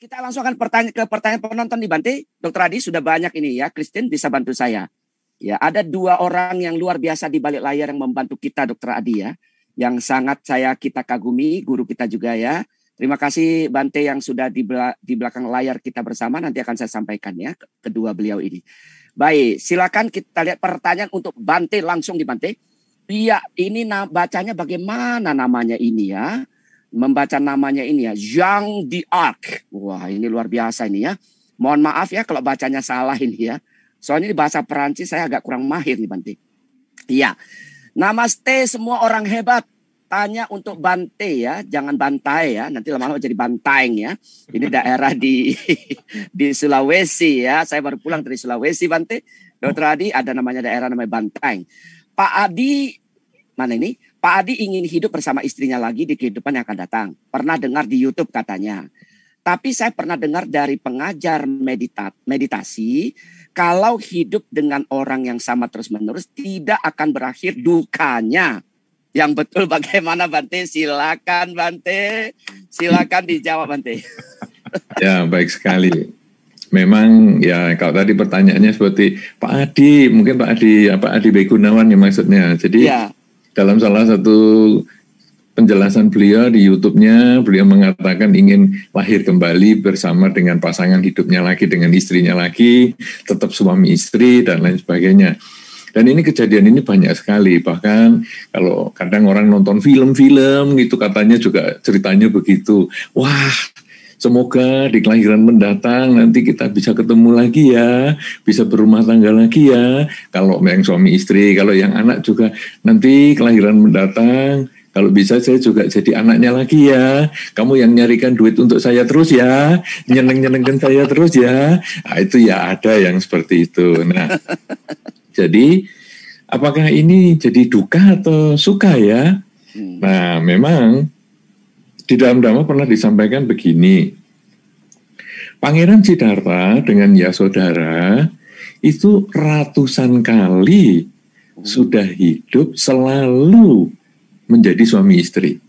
Kita langsung akan pertanyaan penonton nih Bante. Dr. Adi sudah banyak ini ya. Christine bisa bantu saya. Ya, ada 2 orang yang luar biasa di balik layar yang membantu kita Dr. Adi ya. Yang sangat kita kagumi, guru kita juga ya. Terima kasih Bante yang sudah di belakang layar kita bersama. Nanti akan saya sampaikan ya kedua beliau ini. Baik, silakan kita lihat pertanyaan untuk Bante langsung di Bante. Iya, ini bacanya bagaimana namanya ini ya? Membaca namanya ini ya, Jean d'Arc. Wah, ini luar biasa ini ya. Mohon maaf ya kalau bacanya salah ini ya. Soalnya di bahasa Perancis saya agak kurang mahir nih Bante. Iya. Namaste semua orang hebat. Tanya untuk Bante ya, jangan bantai ya. Nanti lama-lama jadi bantaeng ya. Ini daerah di Sulawesi ya. Saya baru pulang dari Sulawesi Bante. Dr. Adi ada namanya daerah namanya Bantaeng. Pak Adi, mana ini? Pak Adi ingin hidup bersama istrinya lagi di kehidupan yang akan datang. Pernah dengar di YouTube katanya. Tapi saya pernah dengar dari pengajar meditasi, kalau hidup dengan orang yang sama terus-menerus tidak akan berakhir dukanya. Yang betul bagaimana Bante? Silakan Bante. Silakan dijawab Bante. Ya, baik sekali. Memang ya kalau tadi pertanyaannya seperti Pak Adi, mungkin Pak Adi Baik Gunawan ya maksudnya. Jadi ya. Dalam salah satu penjelasan beliau di YouTube-nya, beliau mengatakan ingin lahir kembali bersama dengan pasangan hidupnya lagi, dengan istrinya lagi, tetap suami istri dan lain sebagainya. Dan ini kejadian ini banyak sekali, bahkan kalau kadang orang nonton film-film gitu katanya juga ceritanya begitu. Wah, semoga di kelahiran mendatang nanti kita bisa ketemu lagi ya, bisa berumah tangga lagi ya. Kalau yang suami istri, kalau yang anak juga nanti kelahiran mendatang, kalau bisa saya juga jadi anaknya lagi ya. Kamu yang nyarikan duit untuk saya terus ya, nyeneng-nyenengkan saya terus ya. Nah, itu ya ada yang seperti itu. Nah, jadi apakah ini jadi duka atau suka ya? Nah, memang di dalam Dhamma pernah disampaikan begini, Pangeran Siddhartha dengan Yasodhara itu ratusan kali sudah hidup selalu menjadi suami istri.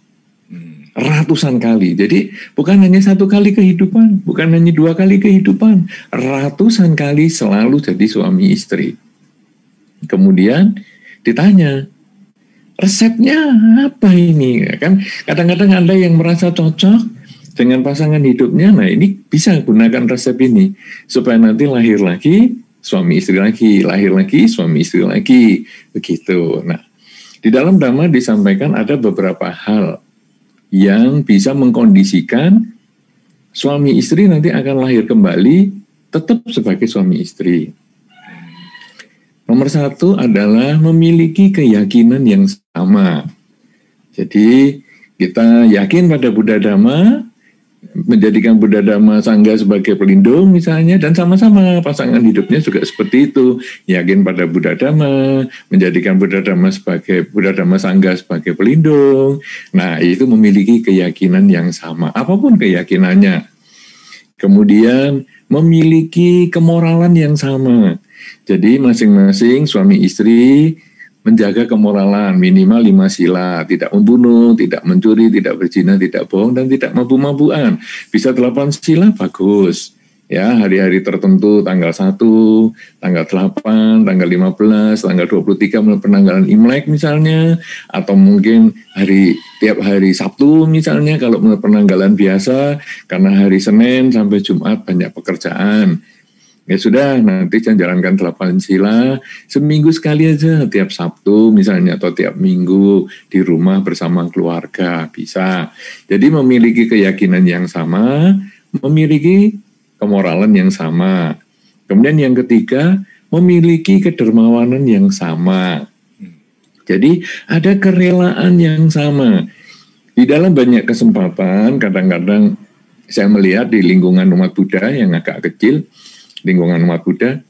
Ratusan kali. Jadi bukan hanya 1 kali kehidupan, bukan hanya 2 kali kehidupan, ratusan kali selalu jadi suami istri. Kemudian ditanya, resepnya apa ini? Kan kadang-kadang ada yang merasa cocok dengan pasangan hidupnya. Nah, ini bisa gunakan resep ini supaya nanti lahir lagi suami istri lagi, lahir lagi suami istri lagi, begitu. Nah, di dalam Dhamma disampaikan ada beberapa hal yang bisa mengkondisikan suami istri nanti akan lahir kembali tetap sebagai suami istri. Nomor 1 adalah memiliki keyakinan yang sama. Jadi kita yakin pada Buddha Dhamma, menjadikan Buddha Dhamma Sangha sebagai pelindung misalnya, dan sama-sama pasangan hidupnya juga seperti itu. Yakin pada Buddha Dhamma, menjadikan Buddha Dhamma Sangha sebagai pelindung. Nah, itu memiliki keyakinan yang sama, apapun keyakinannya. Kemudian memiliki kemoralan yang sama. Jadi masing-masing suami istri menjaga kemoralan minimal 5 sila, tidak membunuh, tidak mencuri, tidak berzina, tidak bohong, dan tidak mabuk-mabukan. Bisa 8 sila bagus. Ya, hari-hari tertentu tanggal 1, tanggal 8, tanggal 15, tanggal 23 penanggalan Imlek misalnya, atau mungkin tiap hari Sabtu misalnya kalau penanggalan biasa, karena hari Senin sampai Jumat banyak pekerjaan. Ya sudah, nanti saya jalankan 8 sila, seminggu sekali aja, tiap Sabtu misalnya, atau tiap Minggu di rumah bersama keluarga, bisa. Jadi memiliki keyakinan yang sama, memiliki kemoralan yang sama. Kemudian yang ketiga, memiliki kedermawanan yang sama. Jadi ada kerelaan yang sama. Di dalam banyak kesempatan, kadang-kadang saya melihat di lingkungan umat Buddha yang agak kecil, lingkungan umat Buddha,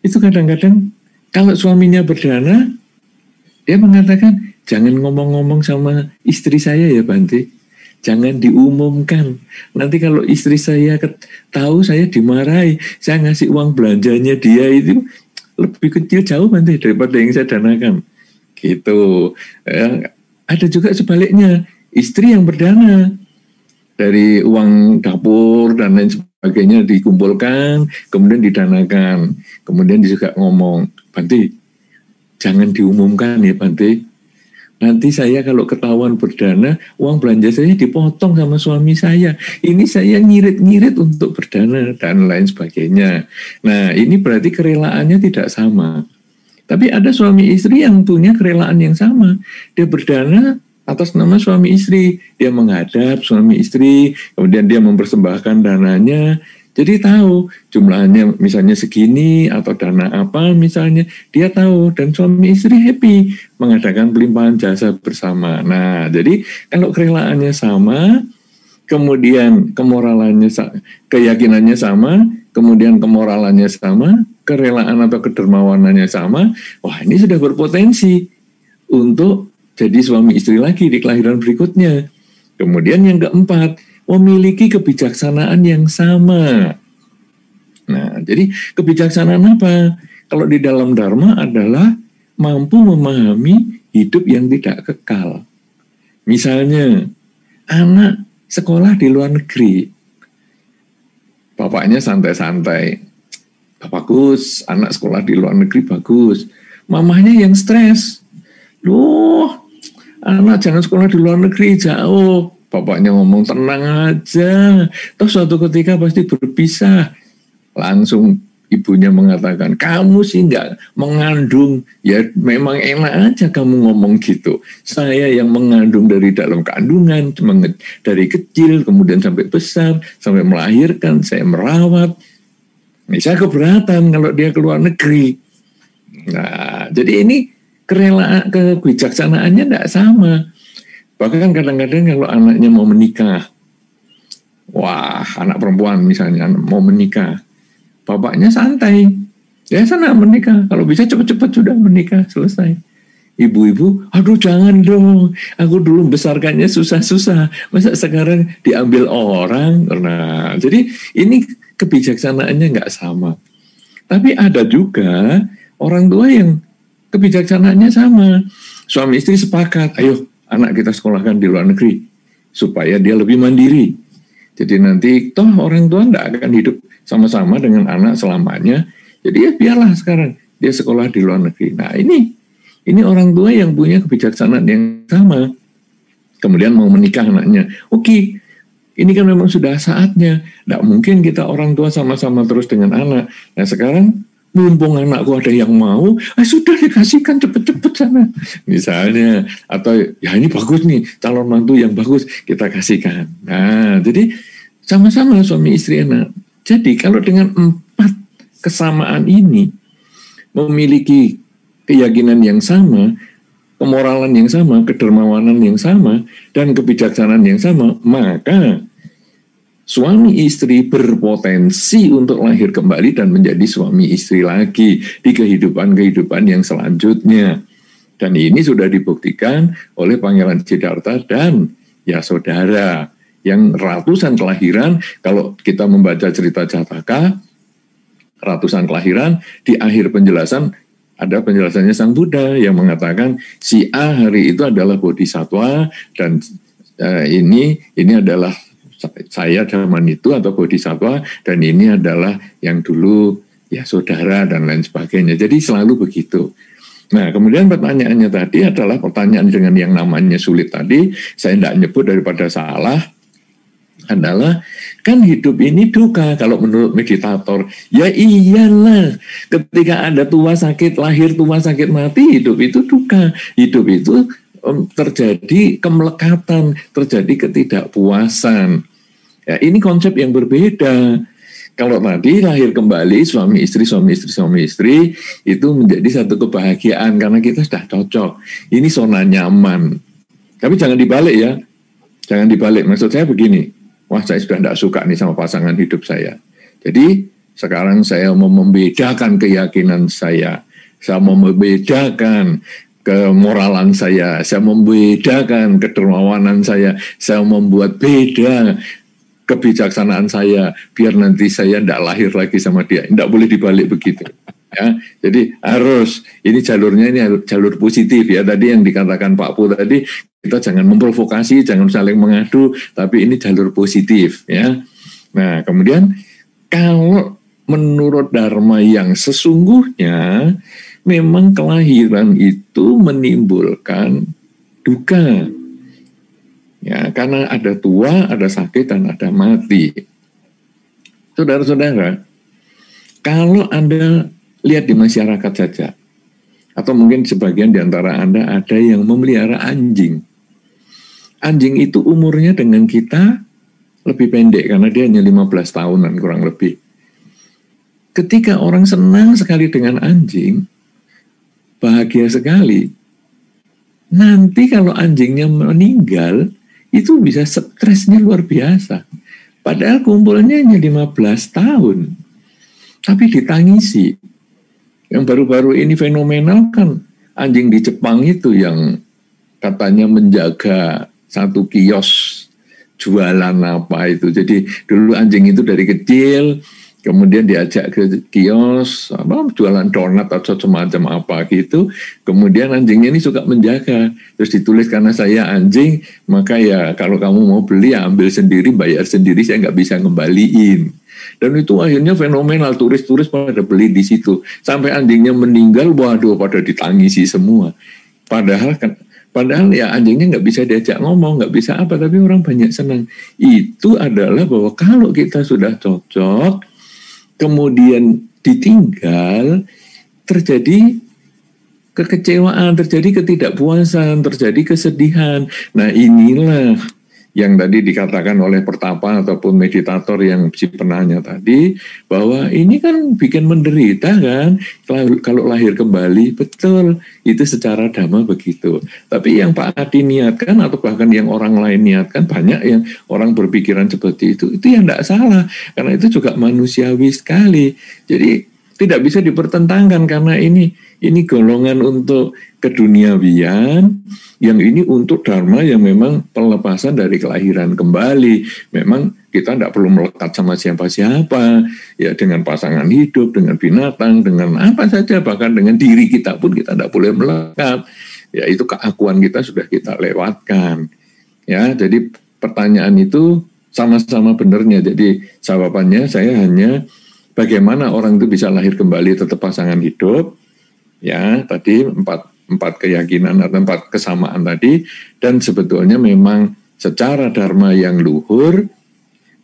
itu kadang-kadang kalau suaminya berdana, dia mengatakan, jangan ngomong-ngomong sama istri saya ya Bante, jangan diumumkan. Nanti kalau istri saya tahu saya dimarahi, saya ngasih uang belanjanya dia itu lebih kecil jauh Bante daripada yang saya danakan. Gitu. Ada juga sebaliknya, istri yang berdana, dari uang dapur dan lain sebagainya dikumpulkan, kemudian didanakan. Kemudian dia juga ngomong, Bante, jangan diumumkan ya Bante. Nanti saya kalau ketahuan berdana, uang belanja saya dipotong sama suami saya. Ini saya ngirit-ngirit untuk berdana dan lain sebagainya. Nah, ini berarti kerelaannya tidak sama. Tapi ada suami istri yang punya kerelaan yang sama. Dia berdana atas nama suami istri, dia menghadap suami istri, kemudian dia mempersembahkan dananya, jadi tahu jumlahnya misalnya segini atau dana apa misalnya, dia tahu dan suami istri happy mengadakan pelimpahan jasa bersama. Nah, jadi kalau kerelaannya sama, kemudian kemoralannya, keyakinannya sama, kemudian kemoralannya sama, kerelaan atau kedermawanannya sama, wah ini sudah berpotensi untuk jadi suami istri lagi di kelahiran berikutnya. Kemudian yang keempat, memiliki kebijaksanaan yang sama. Nah, jadi kebijaksanaan apa? Kalau di dalam Dharma adalah mampu memahami hidup yang tidak kekal. Misalnya, anak sekolah di luar negeri. Bapaknya santai-santai. Bagus, anak sekolah di luar negeri bagus. Mamahnya yang stres. Loh, anak jangan sekolah di luar negeri, jauh. Bapaknya ngomong tenang aja. Terus suatu ketika pasti berpisah. Langsung ibunya mengatakan, kamu sih nggak mengandung. Ya memang enak aja kamu ngomong gitu. Saya yang mengandung dari dalam kandungan, dari kecil, kemudian sampai besar, sampai melahirkan, saya merawat. Ini saya keberatan kalau dia keluar negeri. Nah, jadi ini kerelaan, kebijaksanaannya tidak sama. Bahkan kadang-kadang kalau anaknya mau menikah, wah anak perempuan misalnya mau menikah, bapaknya santai, ya sana menikah, kalau bisa cepat-cepat sudah menikah, selesai. Ibu-ibu, aduh jangan dong, aku dulu besarkannya susah-susah, masa sekarang diambil orang. Nah, jadi ini kebijaksanaannya nggak sama. Tapi ada juga orang tua yang kebijaksanaannya sama. Suami istri sepakat, ayo anak kita sekolahkan di luar negeri supaya dia lebih mandiri. Jadi nanti toh orang tua tidak akan hidup sama-sama dengan anak selamanya. Jadi ya biarlah sekarang dia sekolah di luar negeri. Nah ini orang tua yang punya kebijaksanaan yang sama. Kemudian mau menikah anaknya. Oke, ini kan memang sudah saatnya. Tidak mungkin kita orang tua sama-sama terus dengan anak. Nah sekarang mumpung anakku ada yang mau, sudah dikasihkan cepet-cepet sana. Misalnya, atau ya ini bagus nih, calon mantu yang bagus, kita kasihkan. Nah, jadi sama-sama suami istri anak. Jadi kalau dengan 4 kesamaan ini, memiliki keyakinan yang sama, kemoralan yang sama, kedermawanan yang sama, dan kebijaksanaan yang sama, maka suami istri berpotensi untuk lahir kembali dan menjadi suami istri lagi di kehidupan-kehidupan yang selanjutnya. Dan ini sudah dibuktikan oleh Pangeran Siddhartha dan Yasodhara yang ratusan kelahiran. Kalau kita membaca cerita Jataka, ratusan kelahiran, di akhir penjelasan ada penjelasannya Sang Buddha yang mengatakan si A hari itu adalah bodhisattva dan ini adalah saya zaman itu atau bodhisattva dan ini adalah yang dulu ya saudara dan lain sebagainya. Jadi selalu begitu. Nah kemudian pertanyaannya tadi adalah pertanyaan dengan yang namanya sulit tadi, saya tidak nyebut daripada salah, adalah kan hidup ini duka kalau menurut meditator. Ya iyalah, ketika ada tua sakit lahir, tua sakit mati, hidup itu duka. Hidup itu terjadi kemelekatan, terjadi ketidakpuasan. Ya, ini konsep yang berbeda. Kalau tadi lahir kembali suami istri itu menjadi satu kebahagiaan karena kita sudah cocok. Ini zona nyaman. Tapi jangan dibalik ya. Jangan dibalik. Maksud saya begini. Wah, saya sudah tidak suka nih sama pasangan hidup saya. Jadi sekarang saya mau membedakan keyakinan saya. Saya mau membedakan kemoralan saya membedakan kedermawanan saya membuat beda kebijaksanaan saya, biar nanti saya tidak lahir lagi sama dia. Tidak boleh dibalik begitu. Ya, jadi harus, ini jalurnya ini jalur positif ya. Tadi yang dikatakan Pak Pu tadi, kita jangan memprovokasi, jangan saling mengadu, tapi ini jalur positif ya. Nah, kemudian kalau menurut Dharma yang sesungguhnya, memang kelahiran itu menimbulkan duka. Ya, karena ada tua, ada sakit, dan ada mati. Saudara-saudara, kalau Anda lihat di masyarakat saja, atau mungkin sebagian di antara Anda ada yang memelihara anjing. Anjing itu umurnya dengan kita lebih pendek, karena dia hanya 15 tahunan kurang lebih. Ketika orang senang sekali dengan anjing, bahagia sekali. Nanti kalau anjingnya meninggal, itu bisa stresnya luar biasa. Padahal kumpulnya hanya 15 tahun. Tapi ditangisi. Yang baru-baru ini fenomenal kan, anjing di Jepang itu yang katanya menjaga satu kios jualan apa itu. Jadi dulu anjing itu dari kecil, kemudian diajak ke kios, jualan donat atau semacam apa gitu. Kemudian anjingnya ini suka menjaga. Terus ditulis, karena saya anjing, maka ya kalau kamu mau beli ya ambil sendiri, bayar sendiri, saya nggak bisa ngembaliin. Dan itu akhirnya fenomenal, turis-turis pada beli di situ. Sampai anjingnya meninggal, waduh, pada ditangisi semua. Padahal ya anjingnya nggak bisa diajak ngomong, nggak bisa apa, tapi orang banyak senang. Itu adalah bahwa kalau kita sudah cocok, kemudian ditinggal, terjadi kekecewaan, terjadi ketidakpuasan, terjadi kesedihan. Nah, inilah yang tadi dikatakan oleh pertapa ataupun meditator yang si penanya tadi, bahwa ini kan bikin menderita kan, kalau lahir kembali. Betul, itu secara dhamma begitu. Tapi yang Pak Adi niatkan, atau bahkan yang orang lain niatkan, banyak yang orang berpikiran seperti itu yang tidak salah, karena itu juga manusiawi sekali. Jadi tidak bisa dipertentangkan, karena ini golongan untuk keduniawian, yang ini untuk dharma yang memang pelepasan dari kelahiran kembali. Memang kita tidak perlu melekat sama siapa-siapa, ya dengan pasangan hidup, dengan binatang, dengan apa saja, bahkan dengan diri kita pun kita tidak boleh melekat. Ya itu keakuan kita sudah kita lewatkan. Ya, jadi pertanyaan itu sama-sama benarnya. Jadi jawabannya saya hanya bagaimana orang itu bisa lahir kembali tetap pasangan hidup. Ya, tadi empat keyakinan atau 4 kesamaan tadi, dan sebetulnya memang secara dharma yang luhur,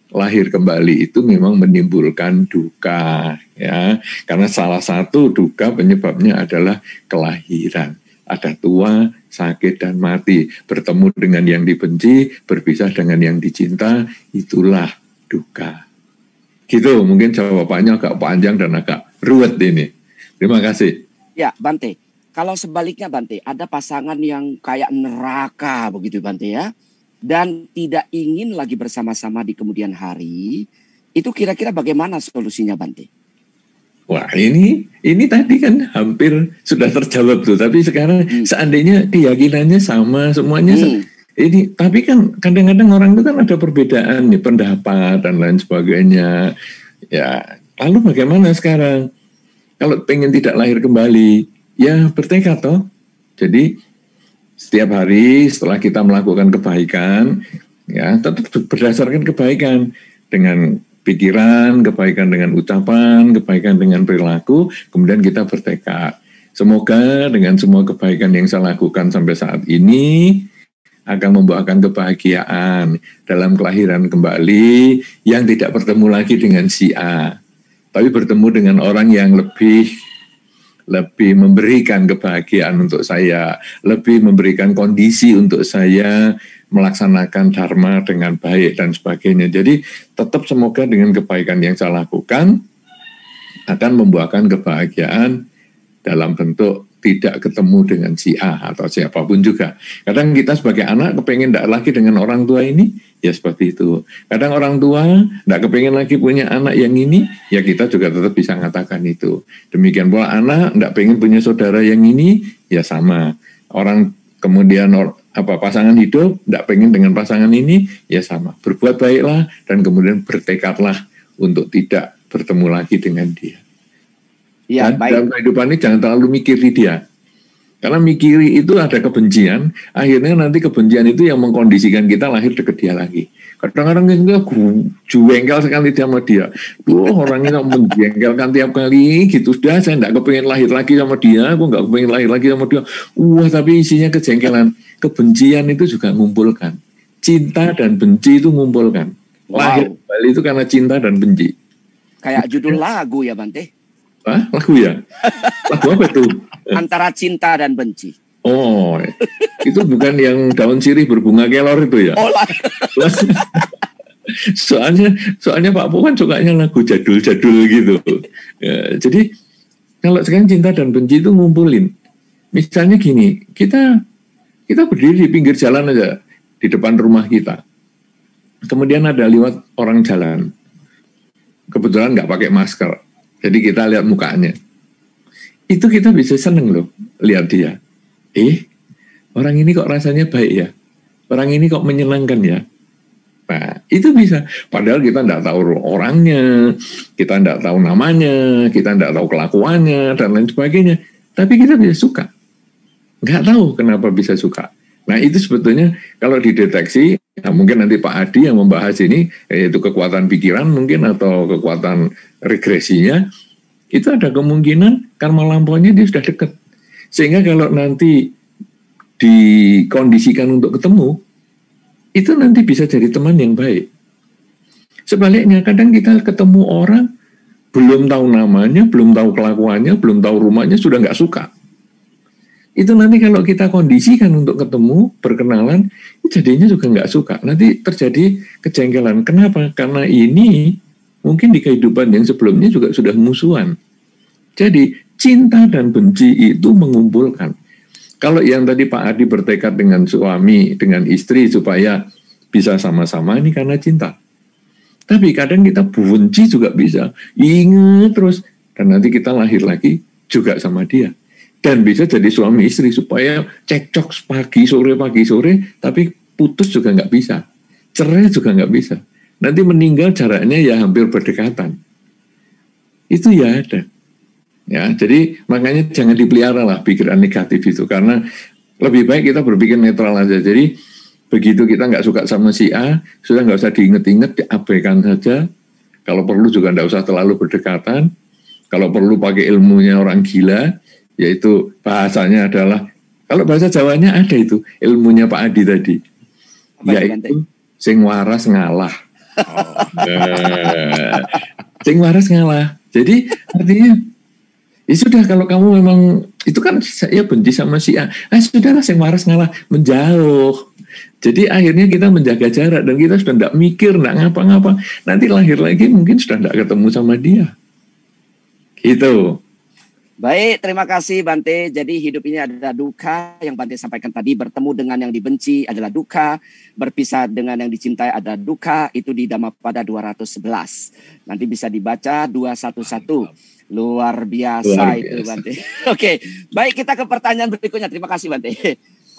lahir kembali itu memang menimbulkan duka, ya, karena salah satu duka penyebabnya adalah kelahiran. Ada tua, sakit, dan mati. Bertemu dengan yang dibenci, berpisah dengan yang dicinta, itulah duka. Gitu, mungkin jawabannya agak panjang dan agak ruwet ini. Terima kasih. Ya, Bante. Kalau sebaliknya, Bante, ada pasangan yang kayak neraka begitu, Bante, ya, dan tidak ingin lagi bersama-sama di kemudian hari, itu kira-kira bagaimana solusinya, Bante? Wah, ini tadi kan hampir sudah terjawab tuh, tapi sekarang seandainya keyakinannya sama semuanya, ini tapi kan kadang-kadang orang itu kan ada perbedaan nih, pendapat dan lain sebagainya. Ya, lalu bagaimana sekarang? Kalau pengen tidak lahir kembali, ya bertekad toh. Jadi setiap hari setelah kita melakukan kebaikan, ya tetap berdasarkan kebaikan, dengan pikiran, kebaikan dengan ucapan, kebaikan dengan perilaku, kemudian kita bertekad. Semoga dengan semua kebaikan yang saya lakukan sampai saat ini akan membawakan kebahagiaan dalam kelahiran kembali yang tidak bertemu lagi dengan si A, tapi bertemu dengan orang yang lebih memberikan kebahagiaan untuk saya, lebih memberikan kondisi untuk saya melaksanakan dharma dengan baik dan sebagainya. Jadi tetap semoga dengan kebaikan yang saya lakukan akan membuahkan kebahagiaan dalam bentuk tidak ketemu dengan si A atau siapapun juga. Kadang kita sebagai anak kepengen tidak lagi dengan orang tua ini, ya seperti itu. Kadang orang tua tidak kepengen lagi punya anak yang ini, ya kita juga tetap bisa mengatakan itu. Demikian pula anak tidak pengen punya saudara yang ini, ya sama. Orang kemudian pasangan hidup tidak pengen dengan pasangan ini, ya sama. Berbuat baiklah dan kemudian bertekadlah untuk tidak bertemu lagi dengan dia. Ya, dan dalam kehidupan ini jangan terlalu mikir di dia. Karena mikiri itu ada kebencian, akhirnya nanti kebencian itu yang mengkondisikan kita lahir deket dia lagi. Kadang-kadang kita jengkel sekali sama dia. Orang ini menjengkelkan tiap kali gitu. Sudah saya tidak kepengen lahir lagi sama dia, aku nggak kepengen lahir lagi sama dia. Tapi isinya kejengkelan. Kebencian itu juga ngumpulkan. Cinta dan benci itu ngumpulkan. Lahir kembali itu karena cinta dan benci. Kayak judul lagu ya Bante. Hah? Lagu ya? Lagu apa itu? Antara cinta dan benci. Oh, itu bukan yang daun sirih berbunga kelor itu ya? Oh lah. soalnya Pak Po kan sukanya lagu jadul-jadul gitu. Ya, jadi kalau sekarang cinta dan benci itu ngumpulin. Misalnya gini, kita berdiri di pinggir jalan aja di depan rumah kita. Kemudian ada lewat orang jalan. Kebetulan nggak pakai masker. Jadi kita lihat mukanya. Itu kita bisa seneng loh lihat dia. Orang ini kok rasanya baik ya. Orang ini kok menyenangkan ya. Nah, itu bisa. Padahal kita tidak tahu orangnya, kita tidak tahu namanya, kita tidak tahu kelakuannya, dan lain sebagainya. Tapi kita bisa suka. Nggak tahu kenapa bisa suka. Nah, itu sebetulnya kalau dideteksi, nah mungkin nanti Pak Adi yang membahas ini, yaitu kekuatan pikiran mungkin atau kekuatan regresinya, itu ada kemungkinan karma lampaunya dia sudah dekat. Sehingga kalau nanti dikondisikan untuk ketemu, itu nanti bisa jadi teman yang baik. Sebaliknya, kadang kita ketemu orang, belum tahu namanya, belum tahu kelakuannya, belum tahu rumahnya, sudah nggak suka. Itu nanti kalau kita kondisikan untuk ketemu, berkenalan, jadinya juga nggak suka. Nanti terjadi kejengkelan. Kenapa? Karena ini mungkin di kehidupan yang sebelumnya juga sudah musuhan. Jadi cinta dan benci itu mengumpulkan. Kalau yang tadi Pak Adi bertekad dengan suami, dengan istri supaya bisa sama-sama, ini karena cinta. Tapi kadang kita benci juga bisa. Ingat terus. Dan nanti kita lahir lagi juga sama dia. Dan bisa jadi suami istri supaya cekcok pagi sore, tapi putus juga nggak bisa. Cerai juga nggak bisa. Nanti meninggal jaraknya ya hampir berdekatan. Itu ya ada. Ya, jadi makanya jangan dipelihara lah pikiran negatif itu. Karena lebih baik kita berpikir netral aja. Jadi begitu kita nggak suka sama si A, sudah nggak usah diinget-inget, diabaikan saja. Kalau perlu juga nggak usah terlalu berdekatan. Kalau perlu pakai ilmunya orang gila, yaitu bahasanya adalah, kalau bahasa Jawanya ada itu ilmunya Pak Adi tadi, yaitu sing waras ngalah. Sing waras ngalah. Jadi artinya ya sudah, kalau kamu memang itu kan saya benci sama si A, sudahlah sing waras ngalah, menjauh. Jadi akhirnya kita menjaga jarak dan kita sudah tidak mikir, tidak ngapa-ngapa. Nanti lahir lagi mungkin sudah tidak ketemu sama dia. Gitu. Baik, terima kasih Bante. Jadi hidup ini ada duka yang Bante sampaikan tadi. Bertemu dengan yang dibenci adalah duka. Berpisah dengan yang dicintai ada duka. Itu di Dhammapada 211. Nanti bisa dibaca 211. Luar biasa itu Bante. Oke, baik, kita ke pertanyaan berikutnya. Terima kasih Bante.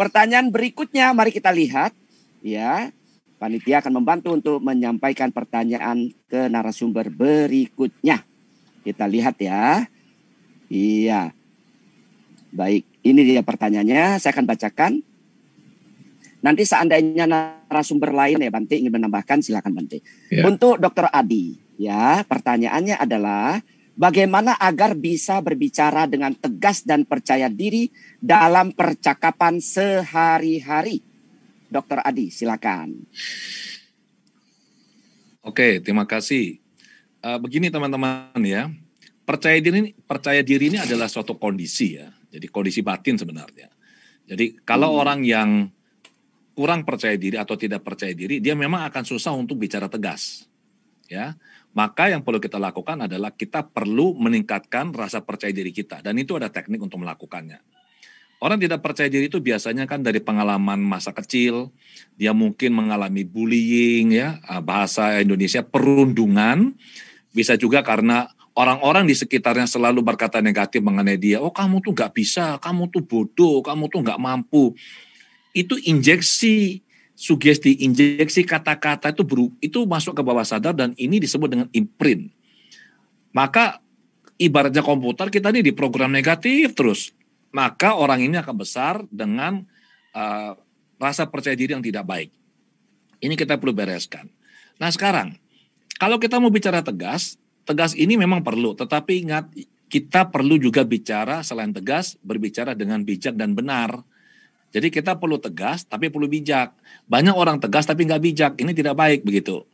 Pertanyaan berikutnya mari kita lihat. Ya, panitia akan membantu untuk menyampaikan pertanyaan ke narasumber berikutnya. Kita lihat ya. Iya. Baik, ini dia pertanyaannya. Saya akan bacakan. Nanti seandainya narasumber lain ya Bante ingin menambahkan, silakan Bante. Ya. Untuk Dr. Adi, ya, pertanyaannya adalah bagaimana agar bisa berbicara dengan tegas dan percaya diri dalam percakapan sehari-hari? Dr. Adi, silakan. Oke, terima kasih. Begini teman-teman ya. Percaya diri ini adalah suatu kondisi ya. Jadi kondisi batin sebenarnya. Jadi kalau orang yang kurang percaya diri atau tidak percaya diri, dia memang akan susah untuk bicara tegas. Ya. Maka yang perlu kita lakukan adalah kita perlu meningkatkan rasa percaya diri kita, dan itu ada teknik untuk melakukannya. Orang tidak percaya diri itu biasanya kan dari pengalaman masa kecil, dia mungkin mengalami bullying ya, bahasa Indonesia perundungan, bisa juga karena orang-orang di sekitarnya selalu berkata negatif mengenai dia. Oh, kamu tuh nggak bisa, kamu tuh bodoh, kamu tuh nggak mampu. Itu injeksi, sugesti, injeksi kata-kata itu masuk ke bawah sadar, dan ini disebut dengan imprint. Maka ibaratnya komputer kita ini diprogram negatif terus. maka orang ini akan besar dengan rasa percaya diri yang tidak baik. Ini kita perlu bereskan. Nah sekarang, kalau kita mau bicara tegas ini memang perlu, tetapi ingat, kita perlu juga bicara selain tegas, berbicara dengan bijak dan benar. Jadi kita perlu tegas, tapi perlu bijak. Banyak orang tegas tapi nggak bijak, ini tidak baik begitu.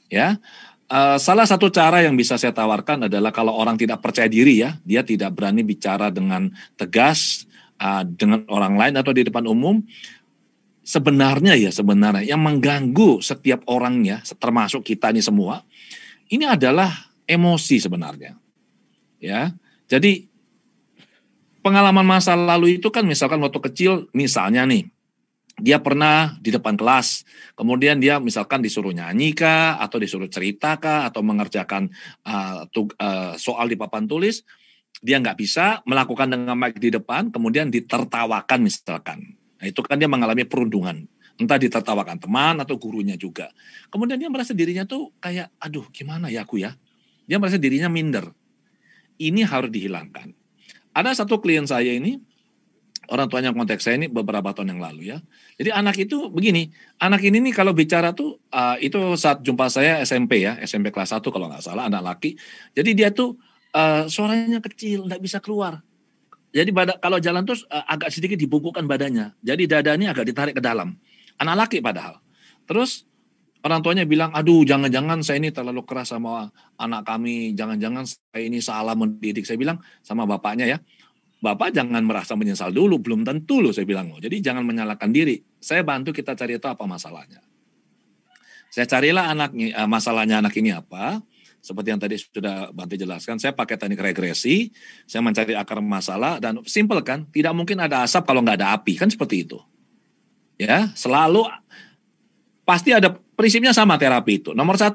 Ya, salah satu cara yang bisa saya tawarkan adalah kalau orang tidak percaya diri ya, dia tidak berani bicara dengan tegas dengan orang lain atau di depan umum. Sebenarnya yang mengganggu setiap orangnya, termasuk kita ini semua, ini adalah emosi sebenarnya. Ya, jadi pengalaman masa lalu itu kan misalkan waktu kecil, misalnya nih, dia pernah di depan kelas, kemudian dia misalkan disuruh nyanyi kah, atau disuruh cerita kah, atau mengerjakan soal di papan tulis, dia nggak bisa melakukan dengan mic di depan, kemudian ditertawakan misalkan. Nah, itu kan dia mengalami perundungan, entah ditertawakan teman atau gurunya juga. Kemudian dia merasa dirinya tuh kayak, aduh gimana ya aku ya, dia merasa dirinya minder. Ini harus dihilangkan. Ada satu klien saya ini, orang tuanya kontak saya ini beberapa tahun yang lalu ya. Jadi anak itu begini, anak ini nih kalau bicara tuh, itu saat jumpa saya SMP ya, SMP kelas 1 kalau nggak salah, anak laki. Jadi dia tuh suaranya kecil, nggak bisa keluar. Jadi kalau jalan tuh agak sedikit dibungkukkan badannya. Jadi dadanya agak ditarik ke dalam. Anak laki padahal. Terus orang tuanya bilang, aduh jangan-jangan saya ini terlalu keras sama anak kami. Jangan-jangan saya ini salah mendidik. Saya bilang sama bapaknya ya, Bapak jangan merasa menyesal dulu. Belum tentu loh saya bilang. Jadi jangan menyalahkan diri. Saya bantu kita cari tahu apa masalahnya. Saya carilah masalahnya anak ini apa. Seperti yang tadi sudah Bante jelaskan, saya pakai teknik regresi, saya mencari akar masalah, dan simpel kan, tidak mungkin ada asap kalau nggak ada api, kan seperti itu. Ya, selalu, pasti ada, prinsipnya sama terapi itu. Nomor 1,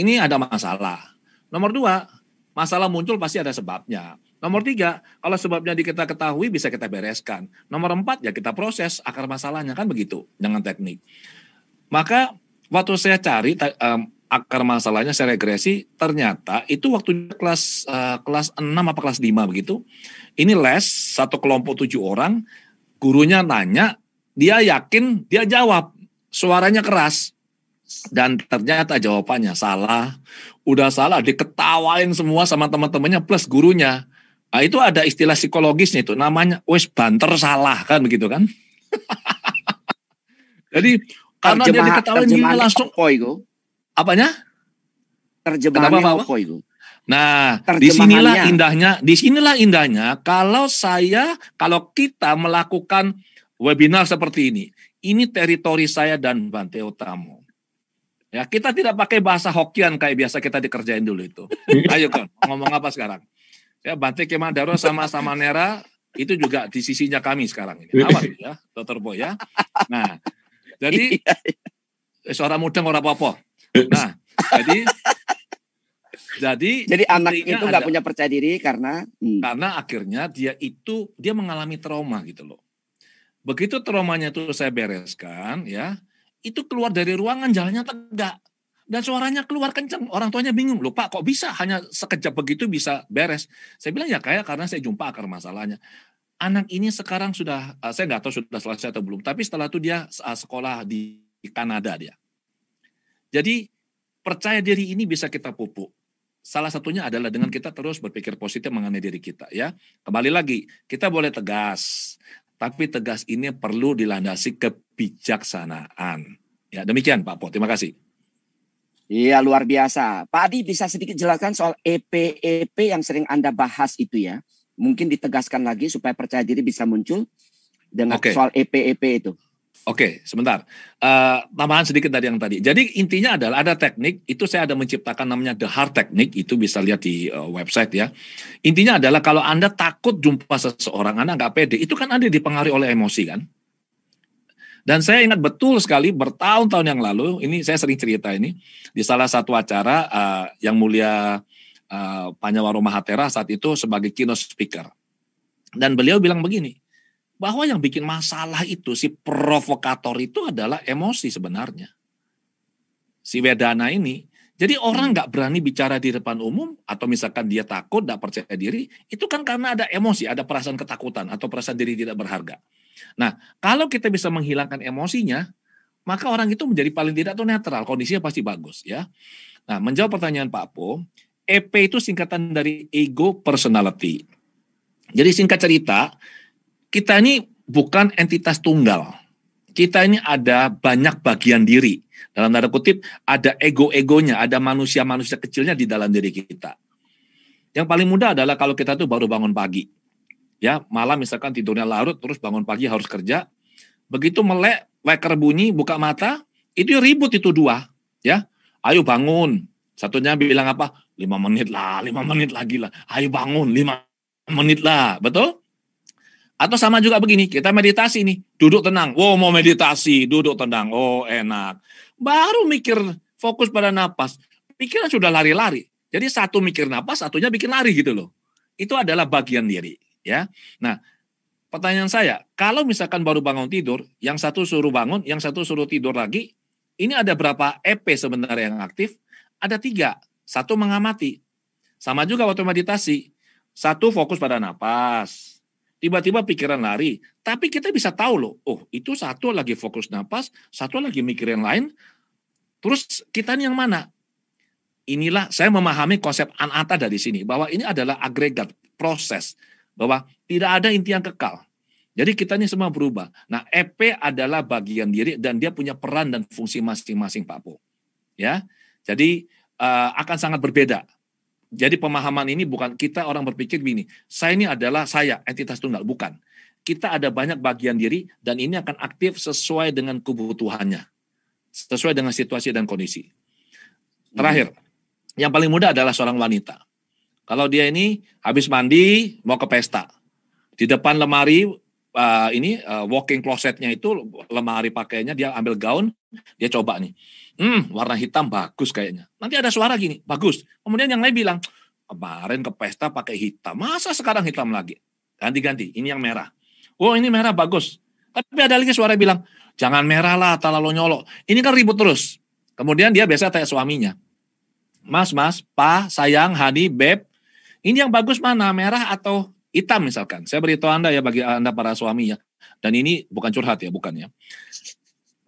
ini ada masalah. Nomor 2, masalah muncul pasti ada sebabnya. Nomor 3, kalau sebabnya kita ketahui, bisa kita bereskan. Nomor 4, ya kita proses akar masalahnya, kan begitu, dengan teknik. Maka, waktu saya cari, akar masalahnya saya regresi, ternyata itu waktu kelas 6 apa kelas 5 begitu. Ini les, satu kelompok 7 orang, gurunya nanya, dia yakin, dia jawab, suaranya keras. Dan ternyata jawabannya salah, udah salah, diketawain semua sama teman-temannya plus gurunya. Nah, itu ada istilah psikologisnya itu, namanya wes banter salah, kan begitu kan. Jadi, karena dia diketawain, dia langsung, apanya? Terjemahannya apa itu? Nah, disinilah indahnya kalau kita melakukan webinar seperti ini teritori saya dan Bante Utamo. Ya, kita tidak pakai bahasa Hokkien kayak biasa kita dikerjain dulu itu. Ayo kan, ngomong apa sekarang? Ya, Bante Kemadaro sama Nera itu juga di sisinya kami sekarang ini. Awas ya, Dr. Boy ya. Nah, jadi suara mudeng ora apa-apa. Nah, jadi anak itu nggak punya percaya diri karena akhirnya dia mengalami trauma gitu loh. Begitu traumanya itu saya bereskan ya, itu keluar dari ruangan jalannya tegak dan suaranya keluar kencang. Orang tuanya bingung, loh Pak kok bisa hanya sekejap begitu bisa beres? Saya bilang ya karena saya jumpa akar masalahnya. Anak ini sekarang sudah, saya nggak tahu sudah selesai atau belum, tapi setelah itu dia sekolah di Kanada dia. Jadi percaya diri ini bisa kita pupuk. Salah satunya adalah dengan kita terus berpikir positif mengenai diri kita ya. Kembali lagi, kita boleh tegas, tapi tegas ini perlu dilandasi kebijaksanaan. Ya, demikian Pak Po, terima kasih. Iya, luar biasa. Pak Adi bisa sedikit jelaskan soal EP yang sering Anda bahas itu ya. Mungkin ditegaskan lagi supaya percaya diri bisa muncul dengan soal EP itu. Oke, sebentar. Tambahan sedikit dari yang tadi. Jadi intinya adalah ada teknik, itu saya ada menciptakan namanya The Heart Technique, itu bisa lihat di website ya. Intinya adalah kalau Anda takut jumpa seseorang, Anda nggak pede, itu kan Anda dipengaruhi oleh emosi kan. Dan saya ingat betul sekali bertahun-tahun yang lalu, ini saya sering cerita ini, di salah satu acara yang mulia Panyawaro Mahatera saat itu sebagai keynote speaker. Dan beliau bilang begini, bahwa yang bikin masalah itu, si provokator itu adalah emosi sebenarnya. Si Wedana ini, Jadi orang nggak berani bicara di depan umum, atau misalkan dia takut, nggak percaya diri, itu kan karena ada emosi, ada perasaan ketakutan, atau perasaan diri tidak berharga. Nah, kalau kita bisa menghilangkan emosinya, maka orang itu menjadi paling tidak tuh netral, kondisinya pasti bagus ya. Nah, menjawab pertanyaan Pak Po, EP itu singkatan dari ego personality. Jadi singkat cerita, kita ini bukan entitas tunggal. Kita ini ada banyak bagian diri. Dalam tanda kutip, ada ego-egonya, ada manusia-manusia kecilnya di dalam diri kita. Yang paling mudah adalah kalau kita tuh baru bangun pagi. Ya, malam misalkan tidurnya larut, terus bangun pagi harus kerja. Begitu melek, weker bunyi, buka mata, itu ribut itu dua. Ya, ayo bangun. Satunya bilang apa? 5 menit lah, 5 menit lagi lah. Ayo bangun, 5 menit lah. Betul? Atau sama juga begini, kita meditasi nih, duduk tenang. Wow, mau meditasi, duduk tenang. Oh, enak. Baru mikir fokus pada napas, pikiran sudah lari-lari. Jadi satu mikir napas, satunya bikin lari gitu loh. Itu adalah bagian diri, ya. Nah, pertanyaan saya, kalau misalkan baru bangun tidur, yang satu suruh bangun, yang satu suruh tidur lagi, ini ada berapa EP sebenarnya yang aktif? Ada 3. Satu mengamati. Sama juga waktu meditasi. Satu fokus pada napas. Tiba-tiba pikiran lari, tapi kita bisa tahu loh, oh itu satu lagi fokus napas, satu lagi mikir yang lain, terus kita ini yang mana? Inilah saya memahami konsep anatta dari sini, bahwa ini adalah agregat, proses, bahwa tidak ada inti yang kekal. Jadi kita ini semua berubah. Nah, EP adalah bagian diri dan dia punya peran dan fungsi masing-masing Pak Po. Ya, jadi akan sangat berbeda. Jadi pemahaman ini bukan kita orang berpikir begini, saya ini adalah saya, entitas tunggal. Bukan. Kita ada banyak bagian diri dan ini akan aktif sesuai dengan kebutuhannya. Sesuai dengan situasi dan kondisi. Terakhir, yang paling mudah adalah seorang wanita. Kalau dia ini habis mandi, mau ke pesta. Di depan lemari, walk-in closet-nya itu, lemari pakaiannya, dia ambil gaun, dia coba nih. Warna hitam bagus kayaknya. Nanti ada suara gini, bagus. Kemudian yang lain bilang, kemarin ke pesta pakai hitam, masa sekarang hitam lagi? Ganti-ganti, ini yang merah. Oh ini merah bagus. Tapi ada lagi suara bilang, jangan merah lah, terlalu nyolok. Ini kan ribut terus. Kemudian dia biasa tanya suaminya, Mas, Pa, sayang, honey, beb, ini yang bagus mana, merah atau hitam misalkan? Saya beritahu Anda ya, bagi Anda para suaminya. Dan ini bukan curhat ya, bukan ya.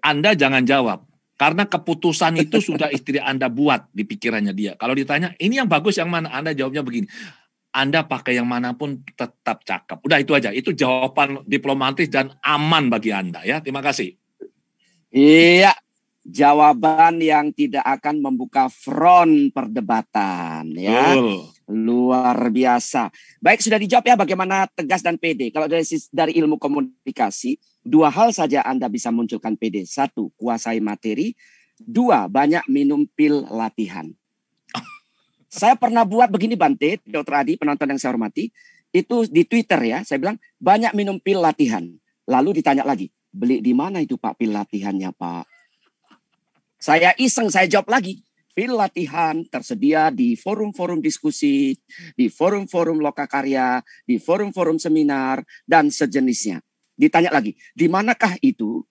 Anda jangan jawab. Karena keputusan itu sudah istri Anda buat di pikirannya dia. Kalau ditanya, ini yang bagus yang mana? Anda jawabnya begini, Anda pakai yang manapun tetap cakep. Udah itu aja. Itu jawaban diplomatis dan aman bagi Anda ya. Terima kasih. Iya, jawaban yang tidak akan membuka front perdebatan ya. Luar biasa. Baik, sudah dijawab ya bagaimana tegas dan pede. Kalau dari ilmu komunikasi, 2 hal saja Anda bisa munculkan pede. 1, kuasai materi. 2, banyak minum pil latihan. Saya pernah buat begini Bante, Dr. Adi, penonton yang saya hormati. Itu di Twitter ya, saya bilang banyak minum pil latihan. Lalu ditanya lagi, beli di mana itu Pak pil latihannya Pak? Saya iseng, saya jawab lagi. Pil latihan tersedia di forum-forum diskusi, di forum-forum lokakarya, di forum-forum seminar, dan sejenisnya. Ditanya lagi, di manakah itu?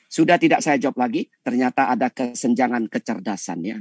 Sudah tidak saya jawab lagi, ternyata ada kesenjangan kecerdasan ya.